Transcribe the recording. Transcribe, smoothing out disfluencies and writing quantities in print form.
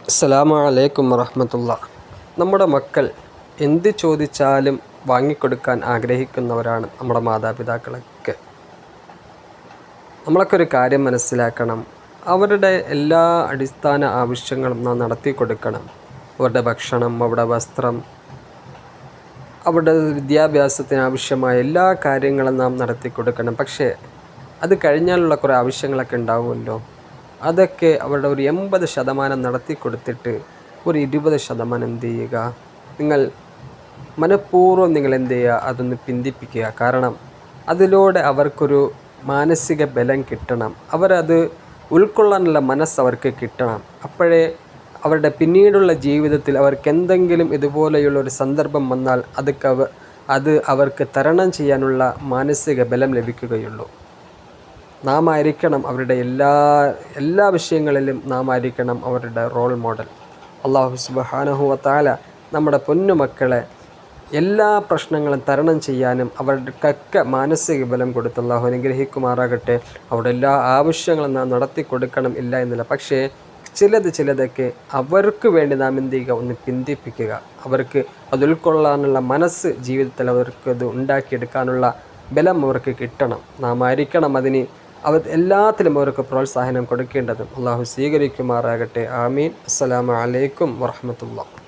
അസ്സലാമു അലൈക്കും വറഹ്മത്തുള്ളാ. നമ്മുടെ മക്കൾ എന്ത് ചോദിച്ചാലും വാങ്ങിക്കൊടുക്കാൻ ആഗ്രഹിക്കുന്നവരാണ് നമ്മുടെ മാതാപിതാക്കളൊക്കെ. നമ്മളൊക്കെ ഒരു കാര്യം മനസ്സിലാക്കണം, അവരുടെ എല്ലാ അടിസ്ഥാന ആവശ്യങ്ങളും നാം നടത്തി കൊടുക്കണം. അവരുടെ ഭക്ഷണം, അവരുടെ വസ്ത്രം, അവരുടെ വിദ്യാഭ്യാസത്തിന് ആവശ്യമായ എല്ലാ കാര്യങ്ങളും നാം നടത്തി കൊടുക്കണം. പക്ഷേ അത് കഴിഞ്ഞാലുള്ള കുറേ ആവശ്യങ്ങളൊക്കെ ഉണ്ടാവുമല്ലോ, അതൊക്കെ അവരുടെ ഒരു 80% നടത്തി കൊടുത്തിട്ട് ഒരു 20% എന്ത് ചെയ്യുക, നിങ്ങൾ മനഃപൂർവ്വം നിങ്ങൾ എന്ത് ചെയ്യുക, അതൊന്ന് പിന്തിപ്പിക്കുക. കാരണം അതിലൂടെ അവർക്കൊരു മാനസിക ബലം കിട്ടണം, അവരത് ഉൾക്കൊള്ളാനുള്ള മനസ്സ് അവർക്ക് കിട്ടണം. അപ്പോഴേ അവരുടെ പിന്നീടുള്ള ജീവിതത്തിൽ അവർക്ക് എന്തെങ്കിലും ഇതുപോലെയുള്ള ഒരു സന്ദർഭം വന്നാൽ അത് അവർക്ക് തരണം ചെയ്യാനുള്ള മാനസിക ബലം ലഭിക്കുകയുള്ളൂ. നാം ആയിരിക്കണം അവരുടെ എല്ലാ വിഷയങ്ങളിലും നാം ആയിരിക്കണം അവരുടെ റോൾ മോഡൽ. അല്ലാഹു സുബ്ഹാനഹു വ തആല നമ്മുടെ പൊന്നുമക്കളെ എല്ലാ പ്രശ്നങ്ങളും തരണം ചെയ്യാനും അവർക്കൊക്കെ മാനസിക ബലം കൊടുത്ത് അല്ലാഹു അനുഗ്രഹിക്കുമാറാകട്ടെ. അവരുടെ എല്ലാ ആവശ്യങ്ങളും നാം നടത്തി കൊടുക്കണം, ഇല്ല എന്നില്ല. പക്ഷേ ചിലതൊക്കെ അവർക്ക് വേണ്ടി നാം എന്ത് ചെയ്യുക, ഒന്ന് പിന്തിപ്പിക്കുക. അവർക്ക് അത് ഉൾക്കൊള്ളാനുള്ള മനസ്സ് ജീവിതത്തിൽ അവർക്കത് ഉണ്ടാക്കിയെടുക്കാനുള്ള ബലം അവർക്ക് കിട്ടണം. നാം ആയിരിക്കണം അതിന് എല്ലാത്തിലും അവർക്ക് പ്രോത്സാഹനം കൊടുക്കേണ്ടതും. അള്ളാഹു സ്വീകരിക്കുമാറാകട്ടെ. ആമീൻ. അസ്സലാമു അലൈക്കും വറഹ്മത്തുള്ളാഹി.